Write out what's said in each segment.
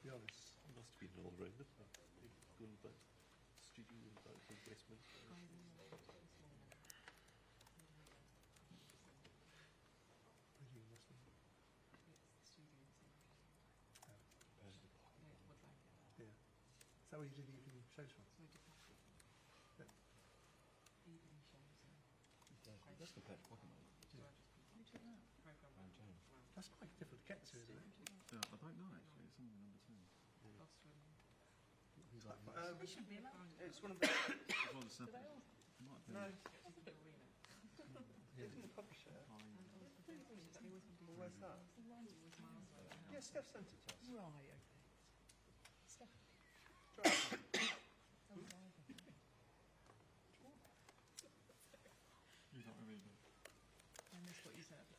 to be honest. It must be an all-rounder. Going back studio and back from Westminster. Where are you listening? Yeah. Is that where you do the evening shows from? Yeah. That's compared to Pokemon. That's quite difficult to get to, isn't it? Yeah, I don't know actually. It's something number 2. He's like, It's one of the... It's one of the samples. It might have been. No, isn't the publisher? Where's that? Yeah, Steph sent it to us. Right, okay. You don't remember. I missed what you said. I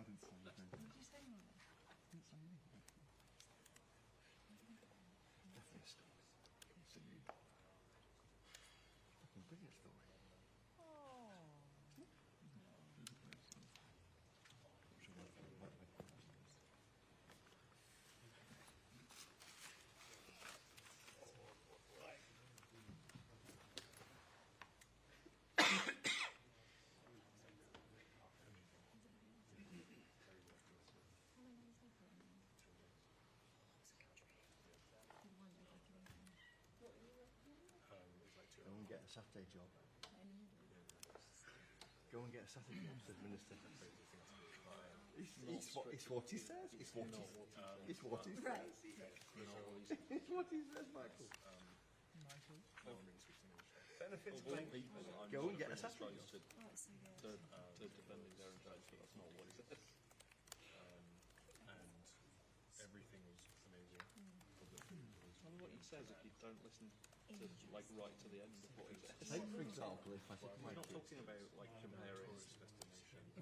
didn't say anything. What did you say, Mother? I didn't say anything. Definitely a story. So you. Fucking brilliant story. Oh. Go and get a Saturday job. Go and get a Saturday job, said the Minister. It's what he says. It's what he says. Right. It's what he says, Michael. Benefits of Go and get a Saturday job. To defending their own rights, but that's not what he said. And everything was amazing. Well, what he says, if you don't listen to, like, right to the end of what he says. Take, for example, if I said, He's not Michael, talking about, like, comparing. who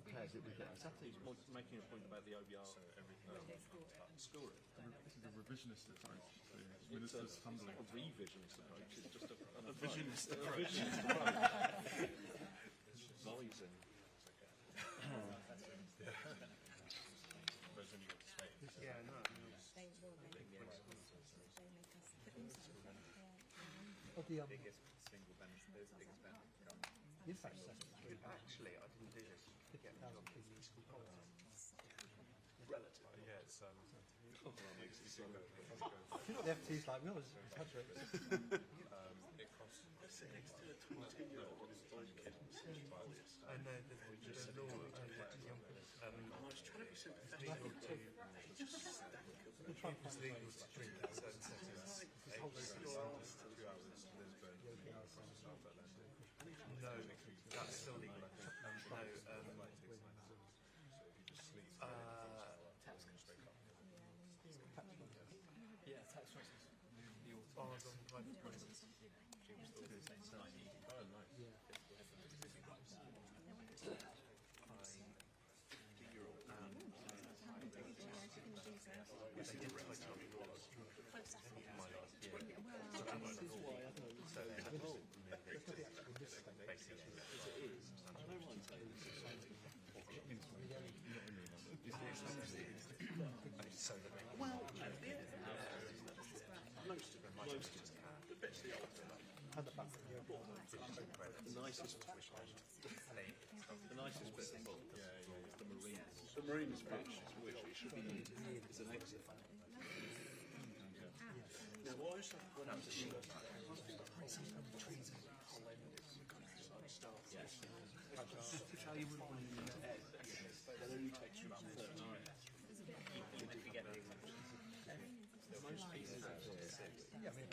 cares if we get a Saturday job? He's making a point about the OBR. So everything Score it. This is a revisionist approach to the minister's handling. A revisionist approach. It's just a Revisionist advising. Whereas when you go to Spain, Yeah, no. They will make us. They make us put things in front. of the single benefit, biggest benefit. impact assessment. Actually, I didn't do this. Relative. Yeah, it's Oh, that makes it so good. The FT's like, no, it's graduate. It costs next to a 22-year-old And the law I was trying to be sympathetic to it's legal to drink at certain settings. 2 hours to Lisbon, No, that's still legal, I think. No, so if you just sleep, tax Yeah, tax rates. bars on private property. Most of them. The bits the nicest bit of book is the Marines. The Marines which it should be is an exit. Now, what I was when I was a sheep, yes. How you would want to ed, that only takes you about 30 minutes. You might forget most pieces are 6. Yeah, I mean,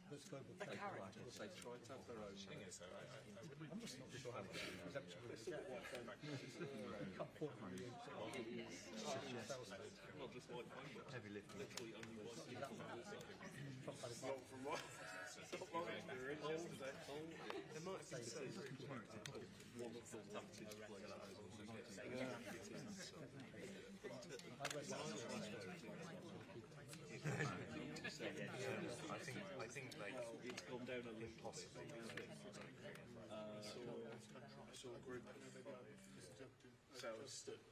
let's global The characters, they try to have their own. I'm just not sure how to exemption with the cut point from you. Not just white paper. Heavy lifting. Literally only one. from what? There might be some One of the tactics players. I think like It's gone down a little possibly. I saw a group so I was stood,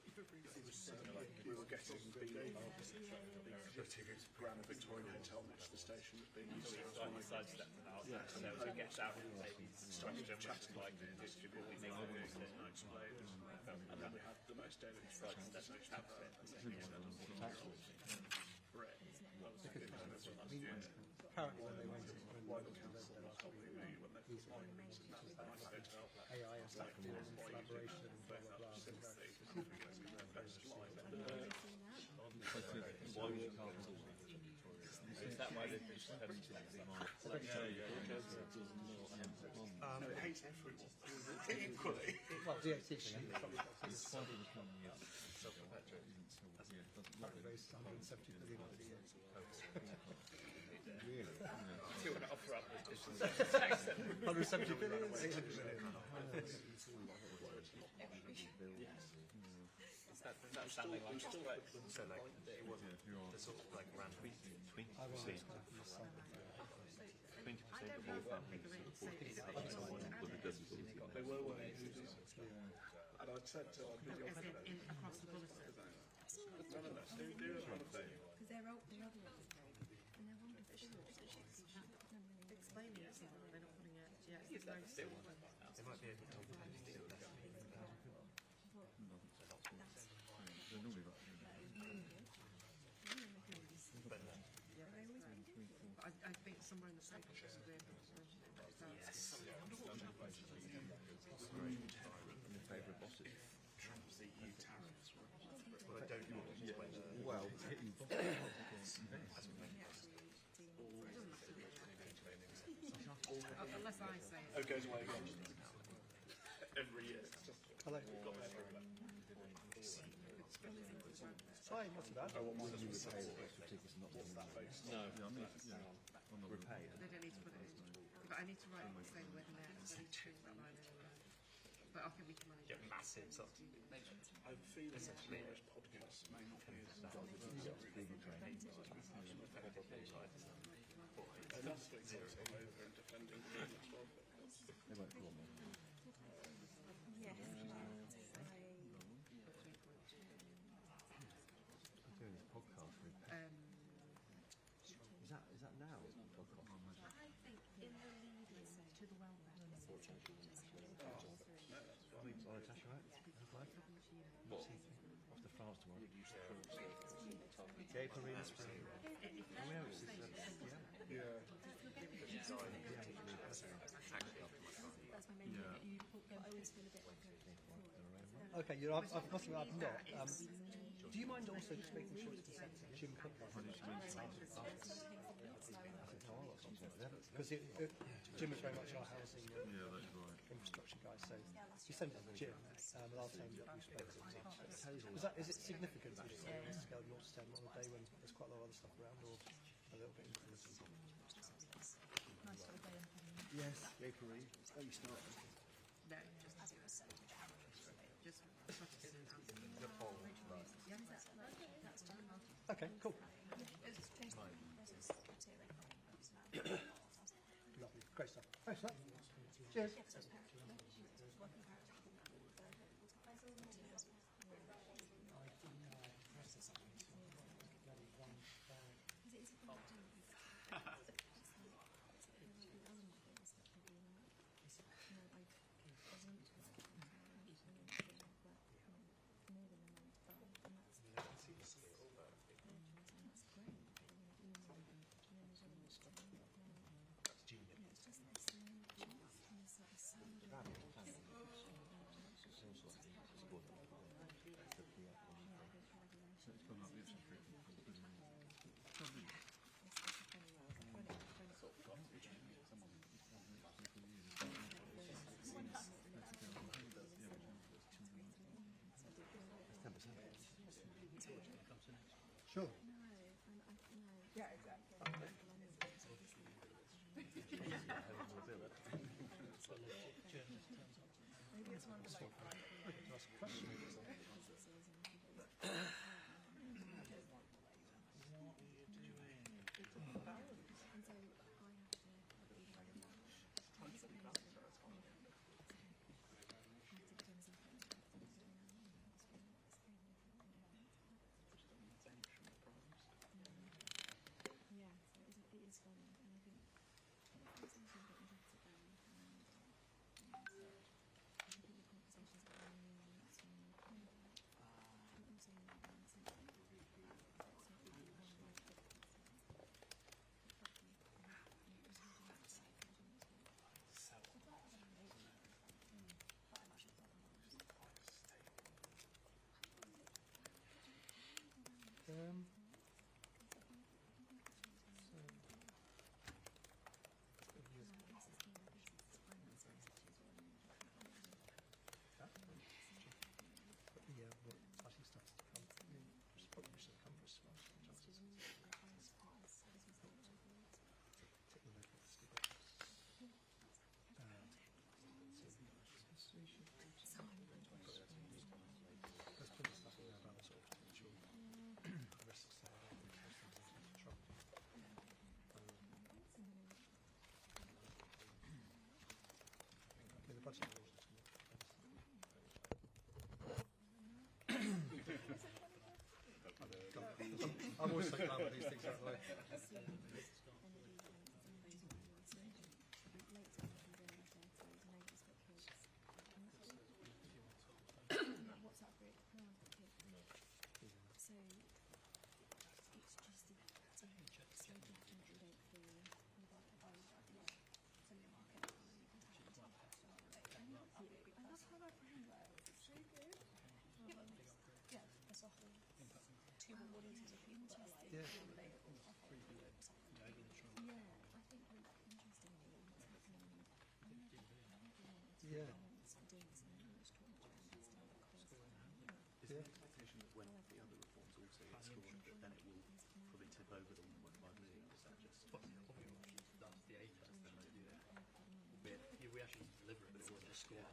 we were getting beat Grand Victorian Hotel next to the station that's being used as Like sidestep without so to get out and take question which is like distributing things and explode. and then we had the most damaged station ever. Brett. Apparently when they went into AI and stuff doing collaboration and blah blah blah. Is that why they pushed It hates everyone. Equally. Well, yeah, it's very 170 billion. to offer up this 170 billion, 800 billion. That sounding like it's right. So like it wasn't the sort of like random 20% of all families with the business. They were wearing hoodies. And I said to our video As in across the policy. none of that. Do it one of them. Because they're other ones and they're wonderful. Explaining it to them, they're not putting it. Yeah, it's very still it might be able to They're normally like I think somewhere in the paper should be able to mention it. in favour of bosses. Trump's the EU tariffs. Well, I don't know Well, Unless I say it. Oh, it goes away again. Every year. Hello. Hi, not too bad. you repay all extra tickets, not what's that based? No, on the repay. They don't need to put it in. But I need to write the same word in there. So I need to change that line in. But I think we can manage it. massive sort of I have a feeling that most podcasts may not be as enough things come over and defending the as well. They won't call me. Yes. I'm doing this podcast with. Is that now? Podcast? I think in the lead to the welfare Natasha, right? What? Off to France tomorrow. Gay parade. Where is this? Yeah. Okay, I must admit I've not. Do you mind also just making sure it's the sector Jim Cook? Because Jim is very much our housing infrastructure guy, so you send it to Jim, and I'll tell him that you spoke to him. Is it significant to just say on a scale of 0 to 10 on a day when there's quite a lot of other stuff around, or a little bit influence? Yes, gay parade. Oh, you start. No, just put it in the poll. Okay, cool. Lovely, great stuff. Thanks for that. Cheers. Sure. Yeah, exactly. Maybe it's one of the Yeah, well, actually starts to come. It's probably should have come for a smash. Take the local sticker. Let's put the stuff in there about sort of potential risks there. Trouble. Okay, the budget rules. I'm always so glad when these things are out of the way. Yeah. Yeah. Is the expectation that when the other reforms also get scored, that then it will probably tip over the 1.5 million? Is that just... That's the A test, then they do that. We actually deliver it, but it wasn't a score.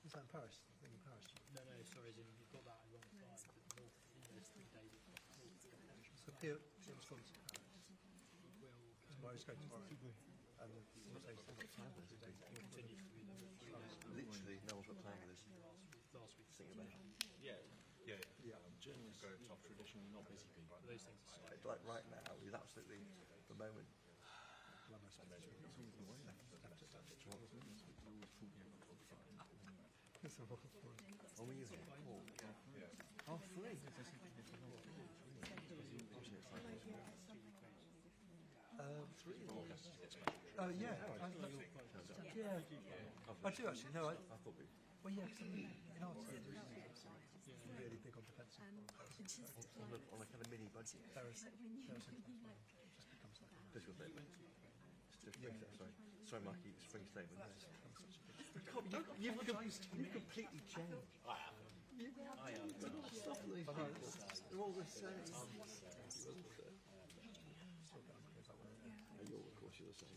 Is that in Paris? I think in Paris. No, sorry, as in you've got that alongside the North, there's 3 days. So Pim's gone to Paris. Tomorrow's going tomorrow. And we'll say Continue to be Literally, no one's got time for this. last week. Think about it. Yeah. Journalists are traditionally not busy people. Those things are Like right now is absolutely the moment. When were you here? Oh, 3. Three. Oh yeah. Yeah. I do actually. No, I thought we. Well, yeah, because in our team, really big on defensive. On a kind of mini budget. Just becomes like. This was it. Sorry, Mikey. Spring statement. You've completely changed. I am. Stop these people. They're all the same. You're, of course, you're the same.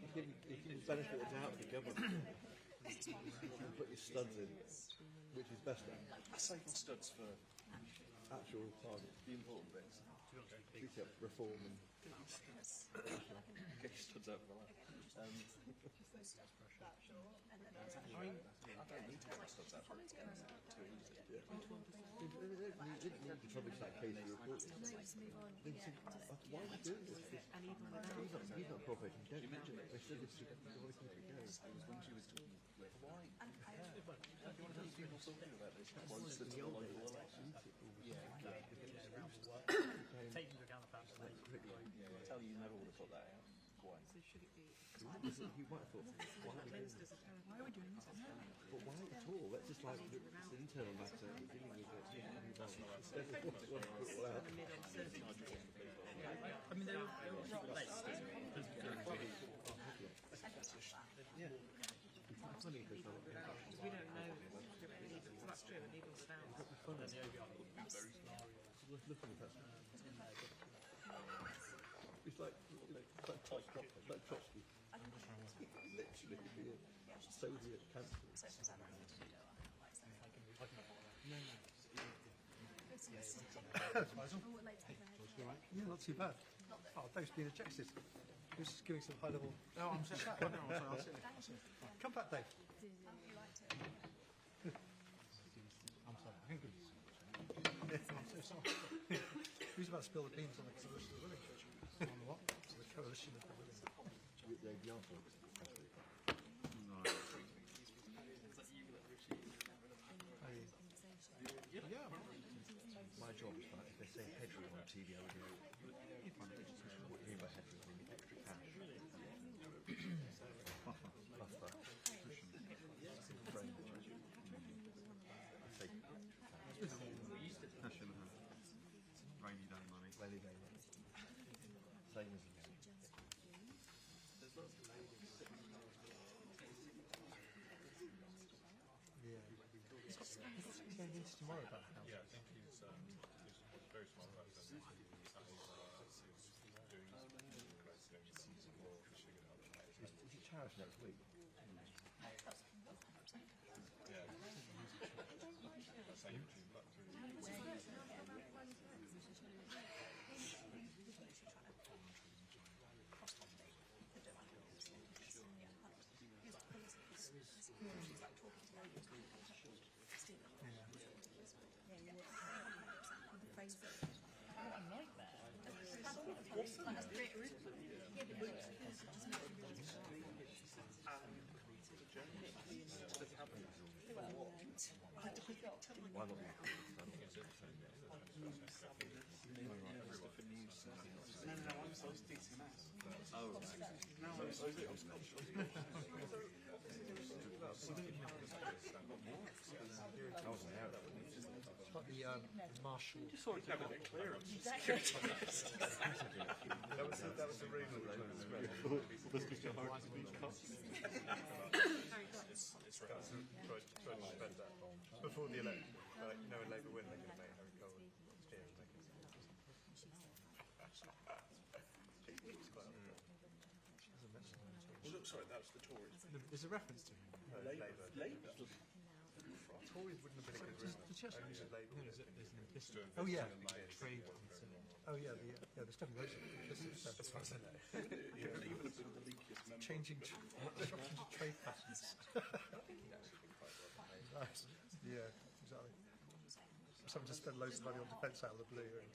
You give the benefit of the doubt to the government. You put your studs in, which is best at I save my studs for actual targets. the important bits. Reform and Get your studs out for that. I don't need to get my studs out for it. It's too easy. you didn't need to publish that case you reported. Why are we doing this? He's not cooperating. Don't mention it. They said it's the way things go. It was when she was talking with why? Do you want to tell people talking about this? Why was this all over the world? take into account the fact that I tell you, you never would have put that out. Why? You might have thought, why are we doing this? But why at all? Let's just like, it's an internal matter. We're dealing with it. Instead of what we put it out. I mean, they're all placed. Yeah. It's funny because we don't know and the OBI scenarios Looking at that. in there. It's like Trotsky. Literally could be a Soviet Chancellor. Yeah, not too bad. Oh, Dave's been ejected. He was just giving some high level. No, I'm sorry. I'll sit there. Come back, Dave. I'm sorry. I think I'm so sorry. Who's about to spill the beans on the coalition of the willing? On the what? So the coalition of the willing. My job is like, if they say headroom on TV, I would go, what do you mean by headroom? I mean extra cash. Buffer. Brain. I say cash in the hand. Rainy day money. rainy day money. Same as you. Yeah. He's got something going into tomorrow about the house. Yeah, I think he's very smart about that. He's doing more fishing and other Is it tariffs next week? yeah. Same between Black Why not? It's like the Marshall. Just saw it having a clearance. That was the reason. Trying to spend that before the election. You know, when Labour win, they're going to make Harry Cole steer and make it. Well, sorry, that was the Tories. There's a reference to him. Labour. Tories wouldn't have been a good route. Did you actually? Only the Labour. No, oh yeah, trade. Oh yeah, there's definitely loads of as far as I know. Changing disruption to trade patterns. Nice. Yeah, exactly. Someone just spend loads of money on defence out of the blue and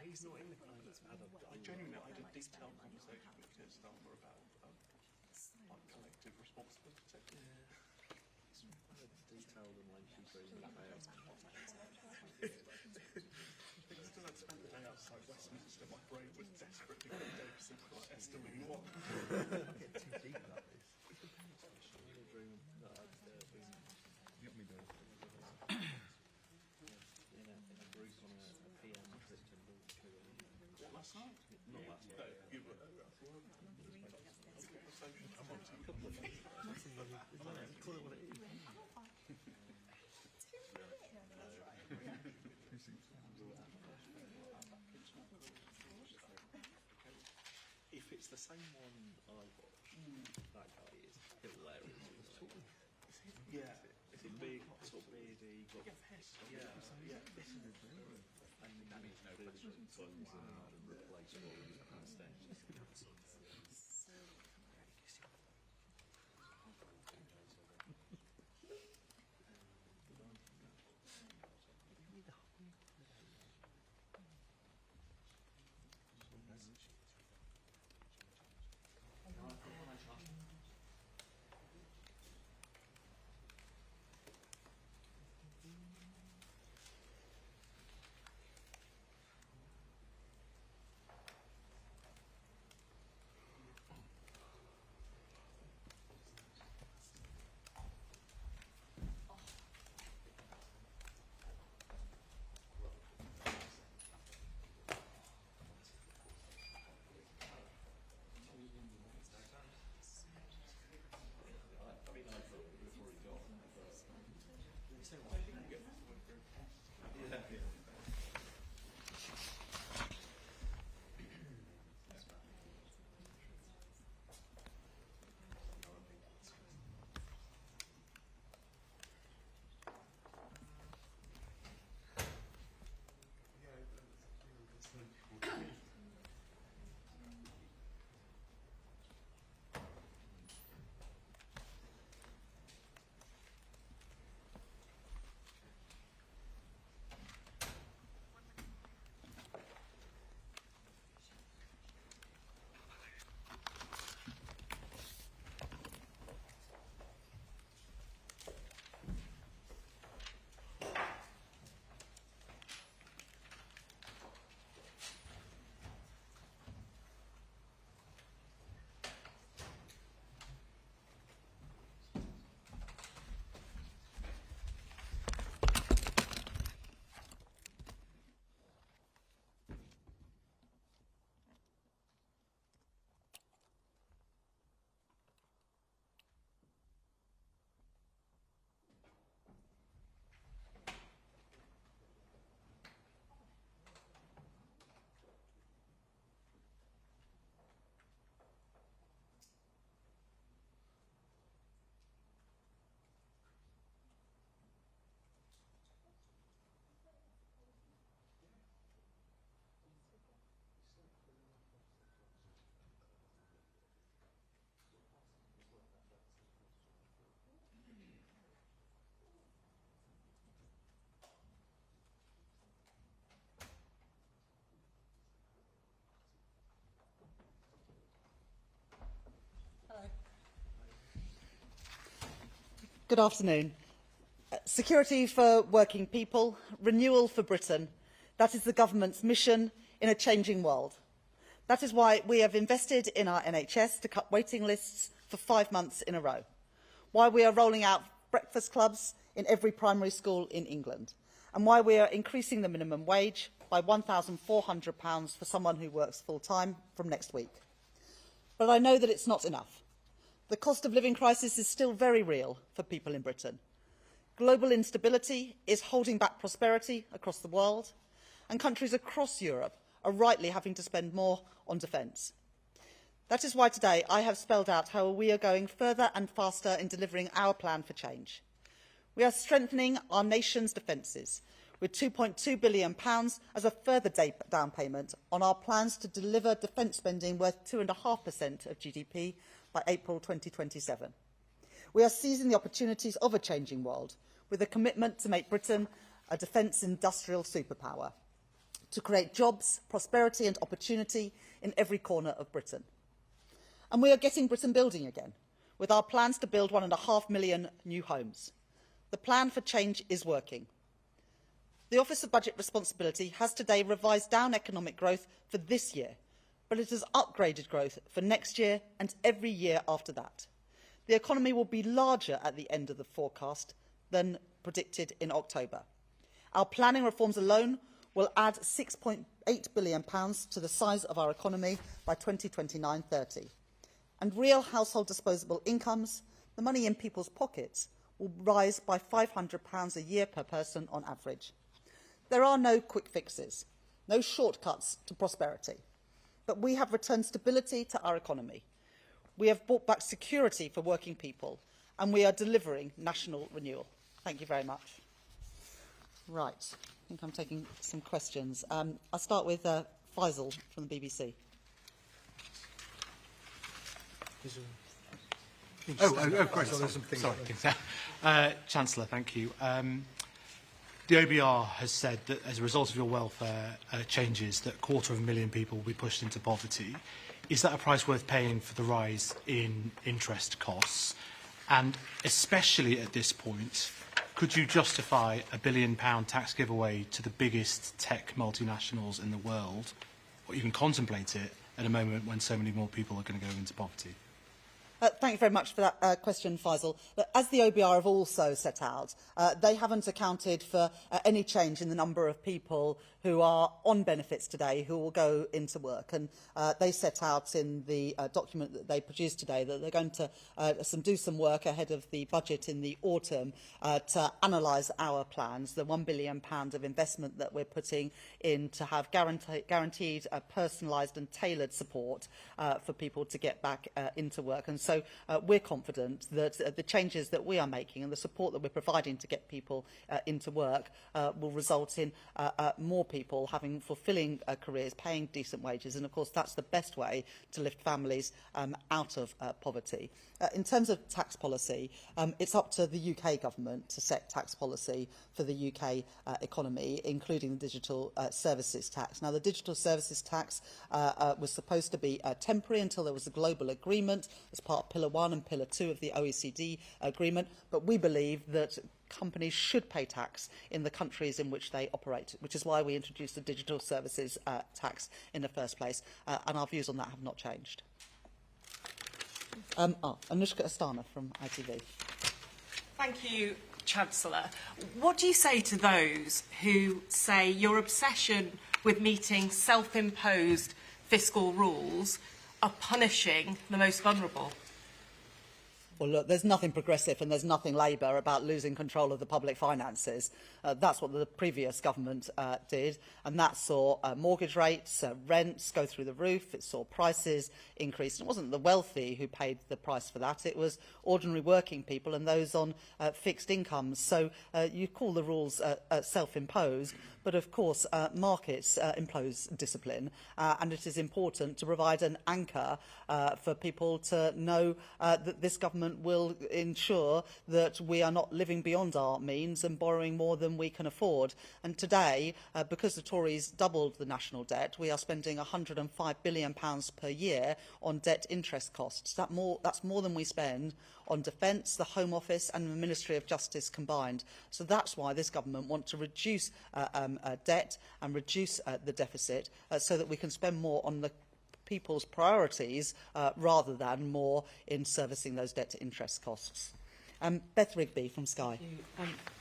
He's not in the climate adult. I genuinely had a detailed conversation with Chancellor about collective responsibility. Detailed and lengthy agreement. Because I'd spent the day outside Westminster, my brain was desperate to get Dave Simple estimating what. I get too deep about this. Get me there. In a group on a PM trip to What, last night? not last night. No, you were. Call it what it is. If it's the same one I watched, that guy is hilarious. Yeah, is it big, sort of beardy, got yeah. And that means no president funds and replace all these kind of stuff. Good afternoon. Security for working people, renewal for Britain. That is the government's mission in a changing world. That is why we have invested in our NHS to cut waiting lists for 5 months in a row. Why we are rolling out breakfast clubs in every primary school in England. And why we are increasing the minimum wage by £1,400 for someone who works full-time from next week. But I know that it's not enough. The cost of living crisis is still very real for people in Britain. Global instability is holding back prosperity across the world, and countries across Europe are rightly having to spend more on defence. That is why today I have spelled out how we are going further and faster in delivering our plan for change. We are strengthening our nation's defences with £2.2 billion as a further down payment on our plans to deliver defence spending worth 2.5% of GDP by April 2027. We are seizing the opportunities of a changing world with a commitment to make Britain a defence industrial superpower, to create jobs, prosperity and opportunity in every corner of Britain. And we are getting Britain building again, with our plans to build 1.5 million new homes. The plan for change is working. The Office of Budget Responsibility has today revised down economic growth for this year, but it has upgraded growth for next year and every year after that. The economy will be larger at the end of the forecast than predicted in October. Our planning reforms alone will add £6.8 billion to the size of our economy by 2029-30. And real household disposable incomes, the money in people's pockets, will rise by £500 a year per person on average. There are no quick fixes, no shortcuts to prosperity, but we have returned stability to our economy. We have brought back security for working people, and we are delivering national renewal. Thank you very much. Right, I think I'm taking some questions. I'll start with Faisal from the BBC. Sorry, Chancellor, thank you. The OBR has said that as a result of your welfare changes, that 250,000 people will be pushed into poverty. Is that a price worth paying for the rise in interest costs? And especially at this point, could you justify a £1 billion tax giveaway to the biggest tech multinationals in the world, or even contemplate it at a moment when so many more people are going to go into poverty? Thank you very much for that question, Faisal. But as the OBR have also set out, they haven't accounted for any change in the number of people who are on benefits today who will go into work. And they set out in the document that they produced today that they're going to do some work ahead of the budget in the autumn to analyse our plans, the £1 billion of investment that we're putting in to have guaranteed, personalised and tailored support for people to get back into work. And so we're confident that the changes that we are making and the support that we're providing to get people into work will result in more people having fulfilling careers, paying decent wages, and of course that's the best way to lift families out of poverty. In terms of tax policy, it's up to the UK government to set tax policy for the UK economy, including the digital services tax. Now, the digital services tax was supposed to be temporary until there was a global agreement as part of Pillar 1 and Pillar 2 of the OECD agreement, but we believe that companies should pay tax in the countries in which they operate, which is why we introduced the digital services tax in the first place, and our views on that have not changed. Anushka Astana from ITV. Thank you, Chancellor. What do you say to those who say your obsession with meeting self-imposed fiscal rules are punishing the most vulnerable? Well, look, there's nothing progressive and there's nothing Labour about losing control of the public finances. That's what the previous government did, and that saw mortgage rates, rents go through the roof. It saw prices increase. And it wasn't the wealthy who paid the price for that. It was ordinary working people and those on fixed incomes. So you call the rules self-imposed, but of course markets impose discipline, and it is important to provide an anchor for people to know that this government government will ensure that we are not living beyond our means and borrowing more than we can afford. And today, because the Tories doubled the national debt, we are spending £105 billion per year on debt interest costs. That's more than we spend on defence, the Home Office and the Ministry of Justice combined. So that's why this government wants to reduce debt and reduce the deficit so that we can spend more on the people's priorities rather than more in servicing those debt interest costs. Beth Rigby from Sky.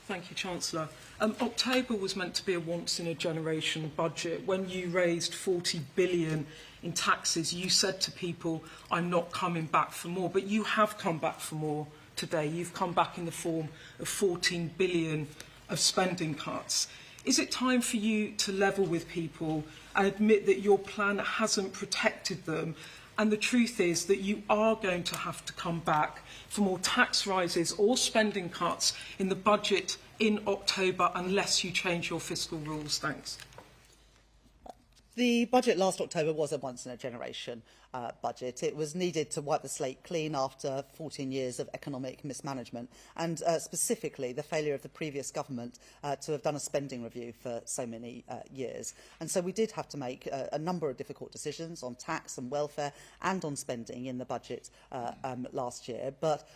Thank you, Chancellor. October was meant to be a once-in-a-generation budget. When you raised £40 billion in taxes, you said to people, I'm not coming back for more. But you have come back for more today. You've come back in the form of £14 billion of spending cuts. Is it time for you to level with people and admit that your plan hasn't protected them? And the truth is that you are going to have to come back for more tax rises or spending cuts in the budget in October unless you change your fiscal rules. Thanks. The budget last October was a once-in-a-generation budget. It was needed to wipe the slate clean after 14 years of economic mismanagement and specifically the failure of the previous government to have done a spending review for so many years. And so we did have to make a number of difficult decisions on tax and welfare and on spending in the budget last year. But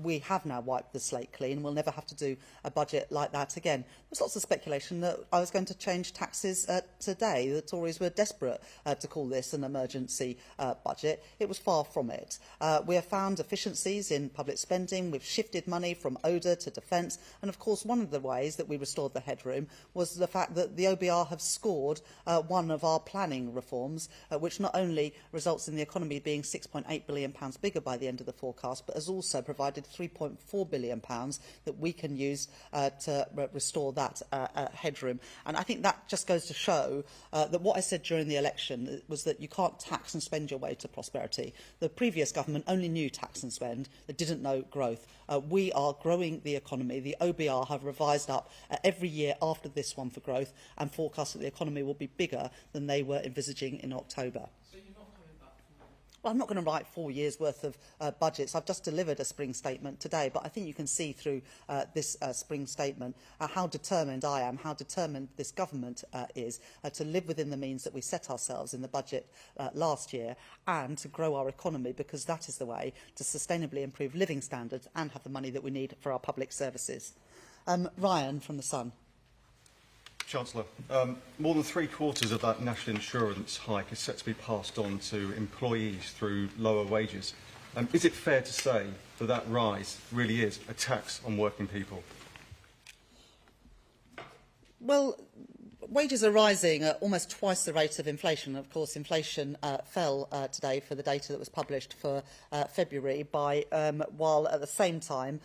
we have now wiped the slate clean. We'll never have to do a budget like that again. There's lots of speculation that I was going to change taxes today. The Tories were desperate to call this an emergency budget. It was far from it. We have found efficiencies in public spending. We've shifted money from ODA to defence. And of course, one of the ways that we restored the headroom was the fact that the OBR have scored one of our planning reforms, which not only results in the economy being £6.8 billion bigger by the end of the forecast, but has also provided £3.4 billion that we can use to restore that headroom. And I think that just goes to show that what I said during the election was that you can't tax and spend your way to prosperity. The previous government only knew tax and spend. They didn't know growth. We are growing the economy. The OBR have revised up every year after this one for growth and forecast that the economy will be bigger than they were envisaging in October. Well, I'm not going to write 4 years' worth of budgets. I've just delivered a spring statement today, but I think you can see through this spring statement how determined I am, how determined this government is to live within the means that we set ourselves in the budget last year and to grow our economy, because that is the way to sustainably improve living standards and have the money that we need for our public services. Ryan from The Sun. Chancellor, more than three-quarters of that national insurance hike is set to be passed on to employees through lower wages. Is it fair to say that that rise really is a tax on working people? Well, wages are rising at almost twice the rate of inflation. Of course, inflation fell today for the data that was published for February, while at the same time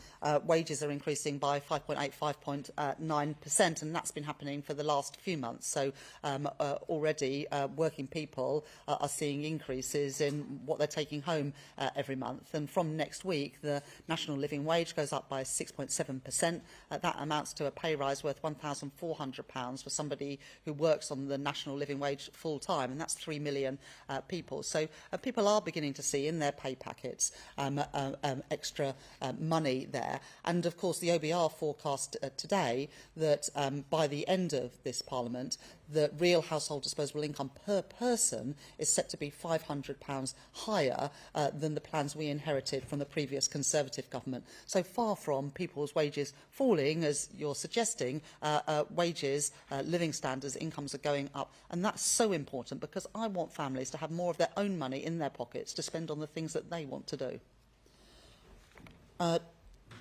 wages are increasing by 5.9%, and that's been happening for the last few months. So already working people are seeing increases in what they're taking home every month. And from next week, the national living wage goes up by 6.7%. That amounts to a pay rise worth £1,400 for somebody who works on the national living wage full time, and that's 3 million people. So people are beginning to see in their pay packets extra money there. And of course, the OBR forecast today that by the end of this Parliament, the real household disposable income per person is set to be £500 higher than the plans we inherited from the previous Conservative government. So far from people's wages falling, as you're suggesting, wages, living standards, incomes are going up. And that's so important, because I want families to have more of their own money in their pockets to spend on the things that they want to do.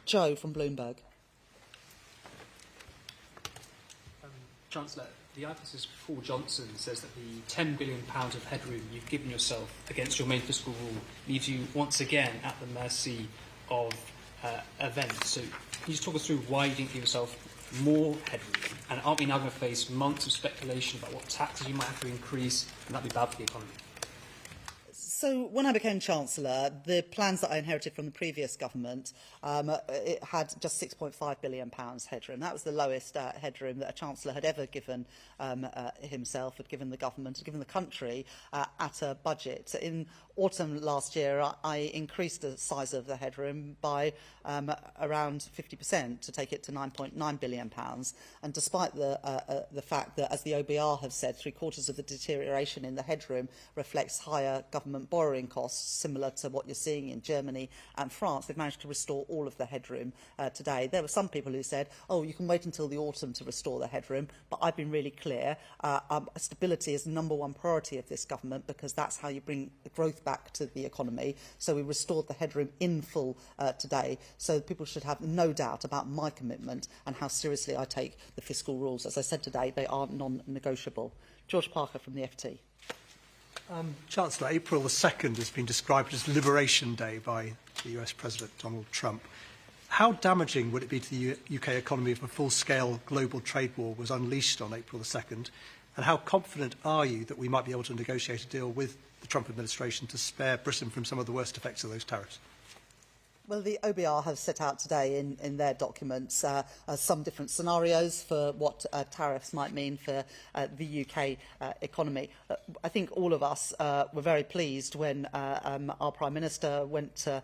Joe from Bloomberg. Chancellor, the IPS's Paul Johnson says that the £10 billion of headroom you've given yourself against your main fiscal rule leaves you once again at the mercy of events. So can you just talk us through why you didn't give yourself more headroom? And aren't we now going to face months of speculation about what taxes you might have to increase, and that would be bad for the economy? So when I became Chancellor, the plans that I inherited from the previous government, it had just £6.5 billion headroom. That was the lowest headroom that a Chancellor had ever given himself, had given the government, had given the country at a budget. In autumn last year, I increased the size of the headroom by around 50% to take it to £9.9 billion. And despite the fact that, as the OBR have said, 3/4 of the deterioration in the headroom reflects higher government borrowing costs, similar to what you're seeing in Germany and France, we've managed to restore all of the headroom today. There were some people who said, oh, you can wait until the autumn to restore the headroom, but I've been really clear. Stability is the #1 priority of this government, because that's how you bring growth back to the economy. So we restored the headroom in full today. So people should have no doubt about my commitment and how seriously I take the fiscal rules. As I said today, they are non-negotiable. George Parker from the FT. Chancellor, April the 2nd has been described as Liberation Day by the US President Donald Trump. How damaging would it be to the UK economy if a full-scale global trade war was unleashed on April the 2nd? And how confident are you that we might be able to negotiate a deal with the Trump administration to spare Britain from some of the worst effects of those tariffs? Well, the OBR have set out today in their documents some different scenarios for what tariffs might mean for the UK economy. I think all of us were very pleased when our Prime Minister went to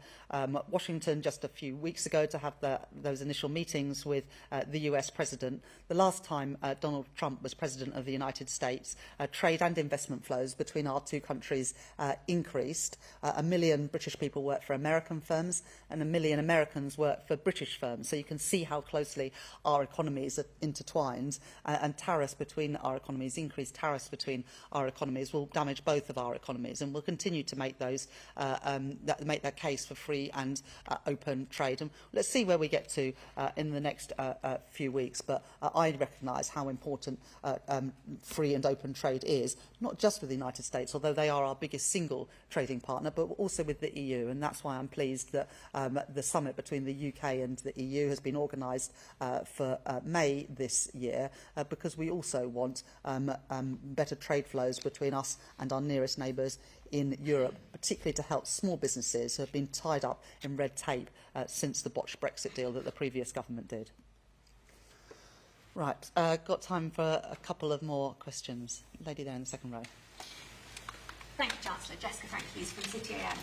Washington just a few weeks ago to have those initial meetings with the US President. The last time Donald Trump was President of the United States, trade and investment flows between our two countries increased. 1 million British people work for American firms, and 1 million Americans work for British firms. So you can see how closely our economies are intertwined, and tariffs between our economies, increased tariffs between our economies, will damage both of our economies, and we'll continue to make those make that case for free and open trade. And let's see where we get to in the next few weeks. But I recognise how important free and open trade is, not just with the United States, although they are our biggest single trading partner, but also with the EU. And that's why I'm pleased that the summit between the UK and the EU has been organised for May this year, because we also want better trade flows between us and our nearest neighbours in Europe, particularly to help small businesses who have been tied up in red tape since the botched Brexit deal that the previous government did. Right, got time for a couple of more questions. Lady there in the second row. Thank you, Chancellor. Jessica Frank-Hughes from City AM.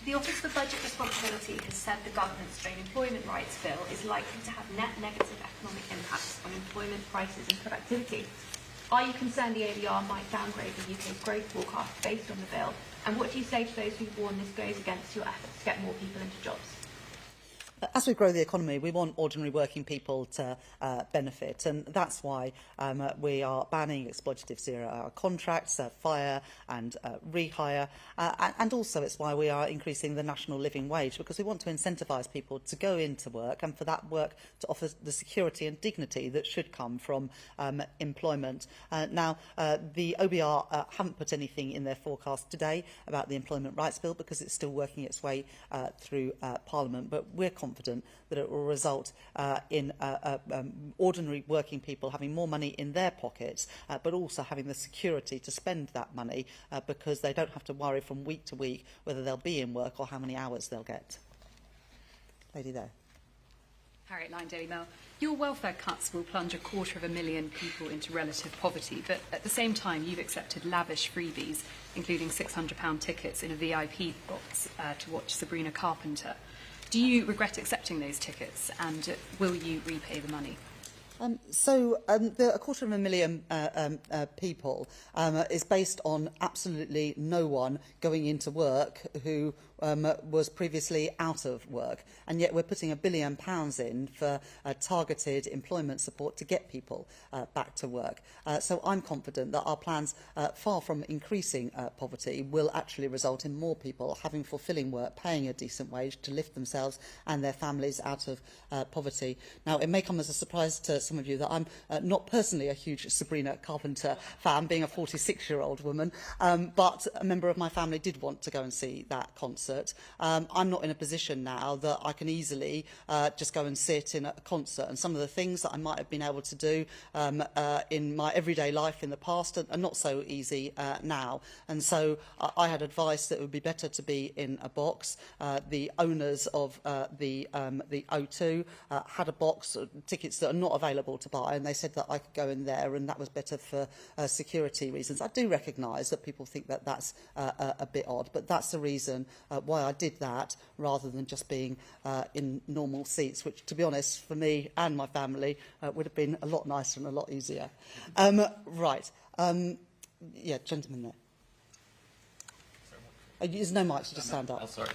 The Office for Budget Responsibility has said the government's Trade Employment Rights Bill is likely to have net negative economic impacts on employment, prices and productivity. Are you concerned the ABR might downgrade the UK's growth forecast based on the bill? And what do you say to those who warn this goes against your efforts to get more people into jobs? As we grow the economy, we want ordinary working people to benefit, and that's why we are banning exploitative zero-hour contracts, fire and rehire, and also it's why we are increasing the national living wage, because we want to incentivise people to go into work and for that work to offer the security and dignity that should come from employment. Now, the OBR haven't put anything in their forecast today about the Employment Rights Bill, because it's still working its way through Parliament, but we're confident that it will result in ordinary working people having more money in their pockets, but also having the security to spend that money, because they don't have to worry from week to week whether they'll be in work or how many hours they'll get. Lady there. Harriet Line, Daily Mail. Your welfare cuts will plunge 250,000 people into relative poverty, but at the same time you've accepted lavish freebies, including £600 tickets in a VIP box to watch Sabrina Carpenter. Do you regret accepting those tickets, and will you repay the money? The 250,000 people is based on absolutely no one going into work who was previously out of work, and yet we're putting £1 billion in for targeted employment support to get people back to work. So I'm confident that our plans, far from increasing poverty, will actually result in more people having fulfilling work, paying a decent wage to lift themselves and their families out of poverty. Now, it may come as a surprise to some of you that I'm not personally a huge Sabrina Carpenter fan, being a 46-year-old woman, but a member of my family did want to go and see that concert. I'm not in a position now that I can easily just go and sit in a concert, and some of the things that I might have been able to do in my everyday life in the past are not so easy now. And so I had advice that it would be better to be in a box. The owners of the O2 had a box, tickets that are not available available to buy, and they said that I could go in there and that was better for security reasons. I do recognise that people think that that's a bit odd, but that's the reason why I did that, rather than just being in normal seats, which, to be honest, for me and my family, would have been a lot nicer and a lot easier. Right. Yeah, gentleman there. There's no mic, so just stand up. Oh, sorry.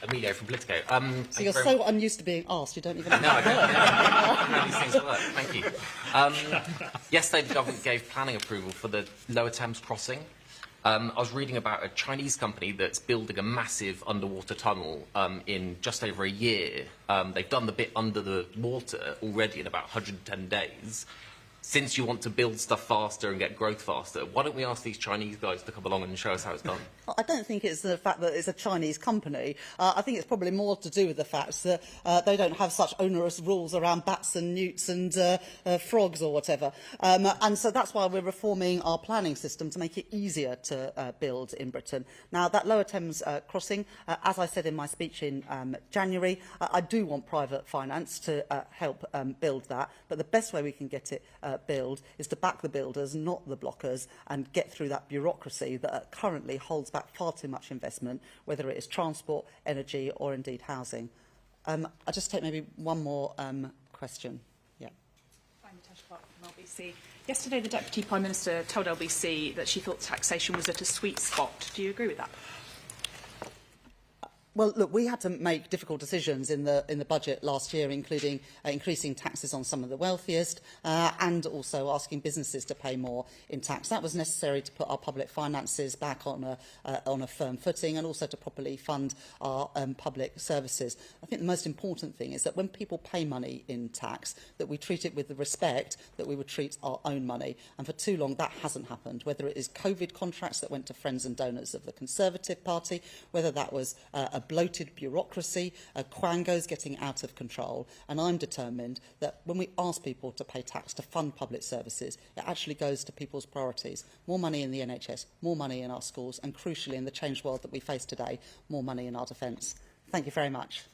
Emilio from Politico. So you're so unused to being asked, you don't even know. No, I don't know how these things work. Thank you. Yesterday, the government gave planning approval for the Lower Thames crossing. I was reading about a Chinese company that's building a massive underwater tunnel in just over a year. They've done the bit under the water already in about 110 days. Since you want to build stuff faster and get growth faster, why don't we ask these Chinese guys to come along and show us how it's done? I don't think it's the fact that it's a Chinese company. I think it's probably more to do with the fact that they don't have such onerous rules around bats and newts and frogs or whatever. And so that's why we're reforming our planning system to make it easier to build in Britain. Now, that Lower Thames crossing, as I said in my speech in January, I do want private finance to help build that. But the best way we can get it build is to back the builders, not the blockers, and get through that bureaucracy that currently holds back far too much investment, whether it is transport, energy or indeed housing. I'll just take maybe one more question. Yeah. I'm Natasha Clark from LBC. Yesterday, the Deputy Prime Minister told LBC that she thought taxation was at a sweet spot. Do you agree with that? Well, look, we had to make difficult decisions in the budget last year, including increasing taxes on some of the wealthiest and also asking businesses to pay more in tax. That was necessary to put our public finances back on a firm footing and also to properly fund our public services. I think the most important thing is that when people pay money in tax, that we treat it with the respect that we would treat our own money. And for too long, that hasn't happened, whether it is COVID contracts that went to friends and donors of the Conservative Party, whether that was a bloated bureaucracy, quangos getting out of control. And I'm determined that when we ask people to pay tax to fund public services, it actually goes to people's priorities. More money in the NHS, more money in our schools, and crucially in the changed world that we face today, more money in our defence. Thank you very much.